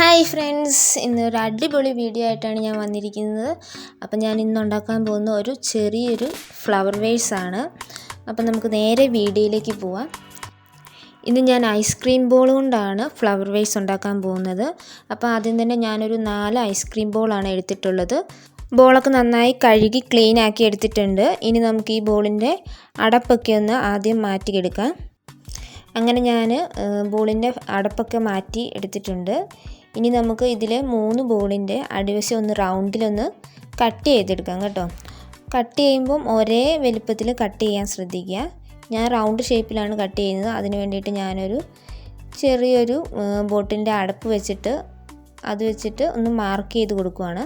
Hi friends, ഇന്നൊരു അടിപൊളി video ആയിട്ടാണ് ഞാൻ വന്നിരിക്കുന്നത്. അപ്പം ഞാൻ ഇന്ന് ഉണ്ടാക്കാൻ പോകുന്ന ഒരു ചെറിയൊരു ഫ്ലവർ വേസ് ആണ്. അപ്പം നമുക്ക് നേരെ വീഡിയോയിലേക്ക് പോവാം. ഇന്ന് ഞാൻ ഐസ്ക്രീം ബോൾ കൊണ്ടാണ് ഫ്ലവർ വേസ് ഉണ്ടാക്കാൻ പോകുന്നത്. അപ്പോൾ ആദ്യം തന്നെ ഞാനൊരു 4 ഐസ്ക്രീം ബോളാണ് എടുത്തിട്ടുള്ളത്. ബോളൊക്കെ നന്നായി കഴുകി ക്ലീൻ ആക്കി എടുത്തിട്ടുണ്ട്. ഇനി നമുക്ക് ഈ ബോളിൻ്റെ അടപ്പൊക്കെ ഒന്ന് ആദ്യം മാറ്റിയെടുക്കാം. അങ്ങനെ ഞാൻ ബോളിൻ്റെ അടപ്പൊക്കെ മാറ്റി എടുത്തിട്ടുണ്ട്. ഇനി നമുക്ക് ഇതിലെ 3 ബോളിൻ്റെ അടിവശം ഒന്ന് റൗണ്ടിലൊന്ന് കട്ട് ചെയ്തെടുക്കാം കേട്ടോ. കട്ട് ചെയ്യുമ്പം ഒരേ വലുപ്പത്തിൽ കട്ട് ചെയ്യാൻ ശ്രദ്ധിക്കുക. ഞാൻ റൗണ്ട് ഷേപ്പിലാണ് കട്ട് ചെയ്യുന്നത്. അതിന് വേണ്ടിയിട്ട് ഞാനൊരു ചെറിയൊരു ബോട്ടിൻ്റെ അടപ്പ് വെച്ചിട്ട് ഒന്ന് മാർക്ക് ചെയ്ത് കൊടുക്കുകയാണ്.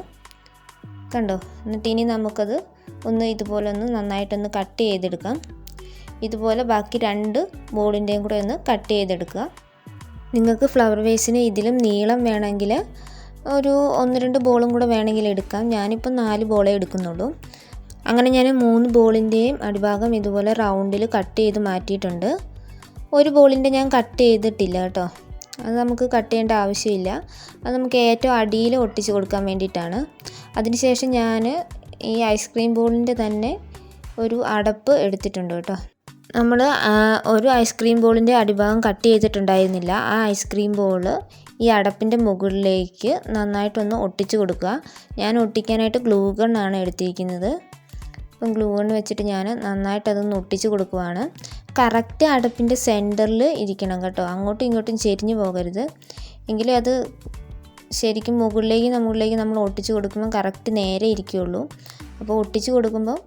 കണ്ടോ? എന്നിട്ട് ഇനി നമുക്കത് ഇതുപോലെ നന്നായിട്ടൊന്ന് കട്ട് ചെയ്തെടുക്കാം. ഇതുപോലെ ബാക്കി 2 ബോളിൻ്റെയും കൂടെ ഒന്ന് കട്ട് ചെയ്തെടുക്കുക. നിങ്ങൾക്ക് ഫ്ലവർ വേസിന് ഇതിലും നീളം വേണമെങ്കിൽ ഒരു 1-2 ബോളും കൂടെ വേണമെങ്കിൽ എടുക്കാം. ഞാനിപ്പോൾ 4 ബോളേ എടുക്കുന്നുള്ളൂ. അങ്ങനെ ഞാൻ 3 ബോളിൻ്റെയും അടിഭാഗം ഇതുപോലെ റൗണ്ടിൽ കട്ട് ചെയ്ത് മാറ്റിയിട്ടുണ്ട്. ഒരു ബോളിൻ്റെ ഞാൻ കട്ട് ചെയ്തിട്ടില്ല കേട്ടോ. അത് നമുക്ക് കട്ട് ചെയ്യേണ്ട ആവശ്യമില്ല. അത് നമുക്ക് ഏറ്റവും അടിയിൽ ഒട്ടിച്ച് കൊടുക്കാൻ വേണ്ടിയിട്ടാണ്. അതിനുശേഷം ഞാൻ ഈ ഐസ്ക്രീം ബോളിൻ്റെ തന്നെ ഒരു അടപ്പ് എടുത്തിട്ടുണ്ട് കേട്ടോ. നമ്മൾ ഒരു ഐസ്ക്രീം ബോളിൻ്റെ അടിഭാഗം കട്ട് ചെയ്തിട്ടുണ്ടായിരുന്നില്ല. ആ ഐസ്ക്രീം ബോൾ ഈ അടപ്പിൻ്റെ മുകളിലേക്ക് നന്നായിട്ടൊന്ന് ഒട്ടിച്ച് കൊടുക്കുക. ഞാൻ ഒട്ടിക്കാനായിട്ട് ഗ്ലൂ ഗണ്ണാണ് എടുത്തിരിക്കുന്നത്. അപ്പം ഗ്ലൂ ഗണ്ണ് വെച്ചിട്ട് ഞാൻ നന്നായിട്ടതൊന്ന് ഒട്ടിച്ച് കൊടുക്കുവാണ്. കറക്റ്റ് അടപ്പിൻ്റെ സെൻറ്ററിൽ ഇരിക്കണം കേട്ടോ. അങ്ങോട്ടും ഇങ്ങോട്ടും ചെരിഞ്ഞു പോകരുത്. എങ്കിലേ അത് ശരിക്കും മുകളിലേക്ക് നമ്മൾ ഒട്ടിച്ച് കൊടുക്കുമ്പോൾ കറക്റ്റ് നേരെ ഇരിക്കുകയുള്ളൂ. അപ്പോൾ ഒട്ടിച്ച് കൊടുക്കുമ്പോൾ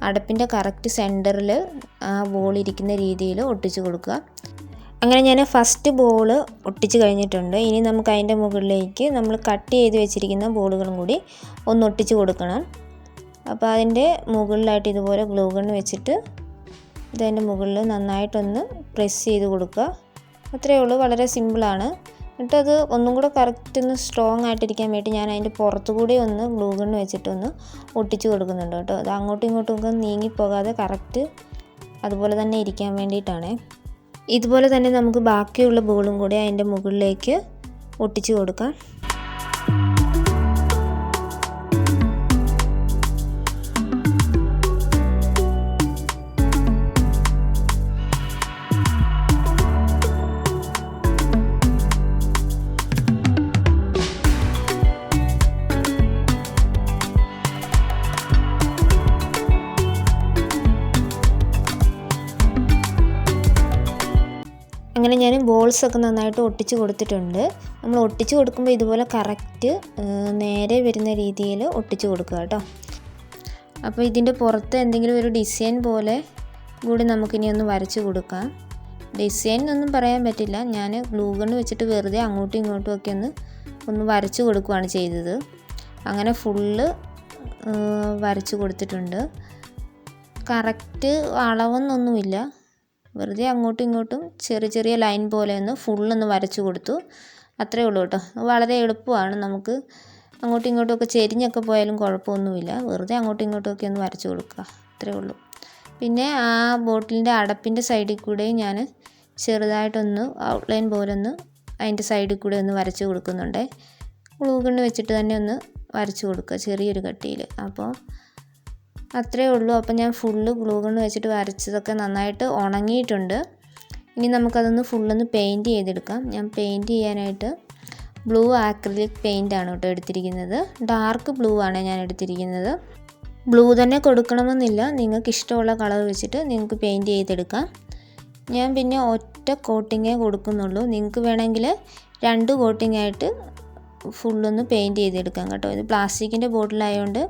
അടപ്പിൻ്റെ കറക്റ്റ് സെൻറ്ററിൽ ആ ബോൾ ഇരിക്കുന്ന രീതിയിൽ ഒട്ടിച്ച് കൊടുക്കുക. അങ്ങനെ ഞാൻ ഫസ്റ്റ് ബോൾ ഒട്ടിച്ച് കഴിഞ്ഞിട്ടുണ്ട്. ഇനി നമുക്ക് അതിൻ്റെ മുകളിലേക്ക് നമ്മൾ കട്ട് ചെയ്ത് വെച്ചിരിക്കുന്ന ബോളുകളും കൂടി ഒന്ന് ഒട്ടിച്ച് കൊടുക്കണം. അപ്പോൾ അതിൻ്റെ മുകളിലായിട്ട് ഇതുപോലെ ഗ്ലൂ ഗണ്ണ് വെച്ചിട്ട് ഇതിൻ്റെ മുകളിൽ നന്നായിട്ടൊന്ന് പ്രസ് ചെയ്ത് കൊടുക്കുക. അത്രയേ ഉള്ളൂ. വളരെ സിമ്പിളാണ്. എന്നിട്ടത് ഒന്നും കൂടെ കറക്റ്റ് ഒന്ന് സ്ട്രോങ് ആയിട്ടിരിക്കാൻ വേണ്ടി ഞാൻ അതിൻ്റെ പുറത്തുകൂടി ഒന്ന് ഗ്ലൂ ഗണ്ണ് വെച്ചിട്ടൊന്ന് ഒട്ടിച്ച് കൊടുക്കുന്നുണ്ട് കേട്ടോ. അത് അങ്ങോട്ടും ഇങ്ങോട്ടും ഒക്കെ നീങ്ങിപ്പോകാതെ കറക്റ്റ് അതുപോലെ തന്നെ ഇരിക്കാൻ വേണ്ടിയിട്ടാണ്. ഇതുപോലെ തന്നെ നമുക്ക് ബാക്കിയുള്ള ബോളും കൂടി അതിൻ്റെ മുകളിലേക്ക് ഒട്ടിച്ച് കൊടുക്കാം. അങ്ങനെ ഞാൻ ബോൾസൊക്കെ നന്നായിട്ട് ഒട്ടിച്ച് കൊടുത്തിട്ടുണ്ട്. നമ്മൾ ഒട്ടിച്ച് കൊടുക്കുമ്പോൾ ഇതുപോലെ കറക്റ്റ് നേരെ വരുന്ന രീതിയിൽ ഒട്ടിച്ച് കൊടുക്കുക കേട്ടോ. അപ്പോൾ ഇതിൻ്റെ പുറത്ത് എന്തെങ്കിലും ഒരു ഡിസൈൻ പോലെ കൂടി നമുക്കിനി ഒന്ന് വരച്ച് കൊടുക്കാം. ഡിസൈൻ എന്നൊന്നും പറയാൻ പറ്റില്ല. ഞാൻ ഗ്ലൂ ഗണ്ണ് വെച്ചിട്ട് വെറുതെ അങ്ങോട്ടും ഇങ്ങോട്ടും ഒക്കെ ഒന്ന് വരച്ച് കൊടുക്കുകയാണ് ചെയ്തത്. അങ്ങനെ ഫുള്ള് വരച്ച് കൊടുത്തിട്ടുണ്ട്. കറക്റ്റ് അളവൊന്നൊന്നുമില്ല. വെറുതെ അങ്ങോട്ടും ഇങ്ങോട്ടും ചെറിയ ലൈൻ പോലെ ഫുള്ളൊന്ന് വരച്ച് കൊടുത്തു. അത്രയേ ഉള്ളൂ കേട്ടോ. വളരെ എളുപ്പമാണ്. നമുക്ക് അങ്ങോട്ടും ഇങ്ങോട്ടും ഒക്കെ ചെരിഞ്ഞൊക്കെ പോയാലും കുഴപ്പമൊന്നുമില്ല. വെറുതെ അങ്ങോട്ടും ഇങ്ങോട്ടും ഒക്കെ ഒന്ന് വരച്ച് കൊടുക്കുക. അത്രയേ ഉള്ളൂ. പിന്നെ ആ ബോട്ടിലിൻ്റെ അടപ്പിൻ്റെ സൈഡിൽ കൂടെ ഞാൻ ചെറുതായിട്ടൊന്ന് ഔട്ട്ലൈൻ പോലെ അതിൻ്റെ സൈഡിൽ കൂടെ ഒന്ന് വരച്ച് കൊടുക്കുന്നുണ്ട്. ഗ്ലൂ ഗണ്ണ് വെച്ചിട്ട് തന്നെ ഒന്ന് വരച്ച് കൊടുക്കുക ചെറിയൊരു കട്ടിയിൽ. അപ്പോൾ അത്രയേ ഉള്ളൂ. അപ്പം ഞാൻ ഫുള്ള് ഗ്ലൂ ഗണ്ണ് വെച്ചിട്ട് വരച്ചതൊക്കെ നന്നായിട്ട് ഉണങ്ങിയിട്ടുണ്ട്. ഇനി നമുക്കതൊന്ന് ഫുള്ളൊന്ന് പെയിൻറ്റ് ചെയ്തെടുക്കാം. ഞാൻ പെയിൻറ്റ് ചെയ്യാനായിട്ട് ബ്ലൂ ആക്രിലിക് പെയിൻ്റാണ് കേട്ടോ എടുത്തിരിക്കുന്നത്. ഡാർക്ക് ബ്ലൂ ആണ് ഞാൻ എടുത്തിരിക്കുന്നത്. ബ്ലൂ തന്നെ കൊടുക്കണമെന്നില്ല. നിങ്ങൾക്ക് ഇഷ്ടമുള്ള കളർ വെച്ചിട്ട് നിങ്ങൾക്ക് പെയിൻറ്റ് ചെയ്തെടുക്കാം. ഞാൻ പിന്നെ ഒറ്റ കോട്ടിങ്ങേ കൊടുക്കുന്നുള്ളൂ. നിങ്ങൾക്ക് വേണമെങ്കിൽ 2 കോട്ടിങ്ങായിട്ട് ഫുള്ളൊന്ന് പെയിൻറ്റ് ചെയ്തെടുക്കാം കേട്ടോ. ഇത് പ്ലാസ്റ്റിക്കിൻ്റെ ബോട്ടിലായതുകൊണ്ട്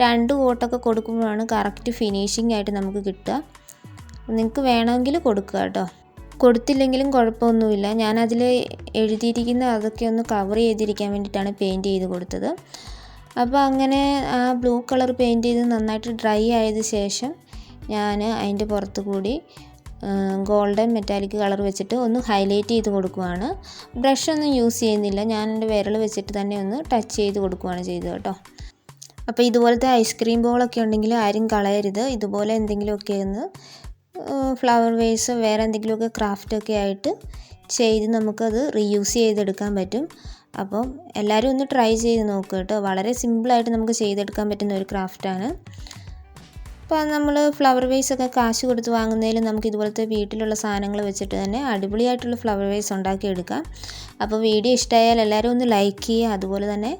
2 കോട്ടൊക്കെ കൊടുക്കുമ്പോഴാണ് കറക്റ്റ് ഫിനിഷിംഗ് ആയിട്ട് നമുക്ക് കിട്ടുക. നിങ്ങൾക്ക് വേണമെങ്കിൽ കൊടുക്കുക കേട്ടോ. കൊടുത്തില്ലെങ്കിലും കുഴപ്പമൊന്നുമില്ല. ഞാനതിൽ എഴുതിയിരിക്കുന്ന അതൊക്കെ ഒന്ന് കവർ ചെയ്തിരിക്കാൻ വേണ്ടിയിട്ടാണ് പെയിൻറ്റ് ചെയ്ത് കൊടുത്തത്. അപ്പോൾ അങ്ങനെ ആ ബ്ലൂ കളർ പെയിൻറ്റ് ചെയ്ത് നന്നായിട്ട് ഡ്രൈ ആയതിനു ശേഷം ഞാൻ അതിൻ്റെ പുറത്ത് കൂടി ഗോൾഡൻ മെറ്റാലിക് കളർ വെച്ചിട്ട് ഒന്ന് ഹൈലൈറ്റ് ചെയ്ത് കൊടുക്കുകയാണ്. ബ്രഷൊന്നും യൂസ് ചെയ്യുന്നില്ല. ഞാൻ എൻ്റെ വിരൽ വെച്ചിട്ട് തന്നെ ഒന്ന് ടച്ച് ചെയ്ത് കൊടുക്കുകയാണ് ചെയ്തത് കേട്ടോ. അപ്പോൾ ഇതുപോലത്തെ ഐസ്ക്രീം ബോളൊക്കെ ഉണ്ടെങ്കിൽ ആരും കളയരുത്. ഇതുപോലെ എന്തെങ്കിലുമൊക്കെ ഫ്ലവർ വേസ് വേറെ എന്തെങ്കിലുമൊക്കെ ക്രാഫ്റ്റൊക്കെ ആയിട്ട് ചെയ്ത് നമുക്കത് റീയൂസ് ചെയ്തെടുക്കാൻ പറ്റും. അപ്പം എല്ലാവരും ഒന്ന് ട്രൈ ചെയ്ത് നോക്കുക കേട്ടോ. വളരെ സിമ്പിളായിട്ട് നമുക്ക് ചെയ്തെടുക്കാൻ പറ്റുന്ന ഒരു ക്രാഫ്റ്റാണ്. അപ്പോൾ നമ്മൾ ഫ്ലവർ വേസൊക്കെ കാശ് കൊടുത്ത് വാങ്ങുന്നതിൽ നമുക്ക് ഇതുപോലത്തെ വീട്ടിലുള്ള സാധനങ്ങൾ വെച്ചിട്ട് തന്നെ അടിപൊളിയായിട്ടുള്ള ഫ്ലവർ വേസ് ഉണ്ടാക്കിയെടുക്കാം. അപ്പോൾ വീഡിയോ ഇഷ്ടമായാൽ എല്ലാവരും ഒന്ന് ലൈക്ക് ചെയ്യുക. അതുപോലെ തന്നെ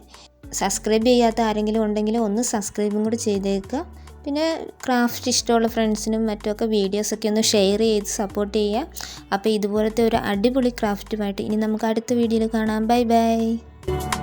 സബ്സ്ക്രൈബ് ചെയ്യാത്ത ആരെങ്കിലും ഉണ്ടെങ്കിൽ ഒന്ന് സബ്സ്ക്രൈബും കൂടി ചെയ്തേക്കുക. പിന്നെ ക്രാഫ്റ്റ് ഇഷ്ടമുള്ള ഫ്രണ്ട്സിനും മറ്റുമൊക്കെ വീഡിയോസൊക്കെ ഒന്ന് ഷെയർ ചെയ്ത് സപ്പോർട്ട് ചെയ്യുക. അപ്പോൾ ഇതുപോലത്തെ ഒരു അടിപൊളി ക്രാഫ്റ്റുമായിട്ട് ഇനി നമുക്ക് അടുത്ത വീഡിയോയിൽ കാണാം. Bye bye.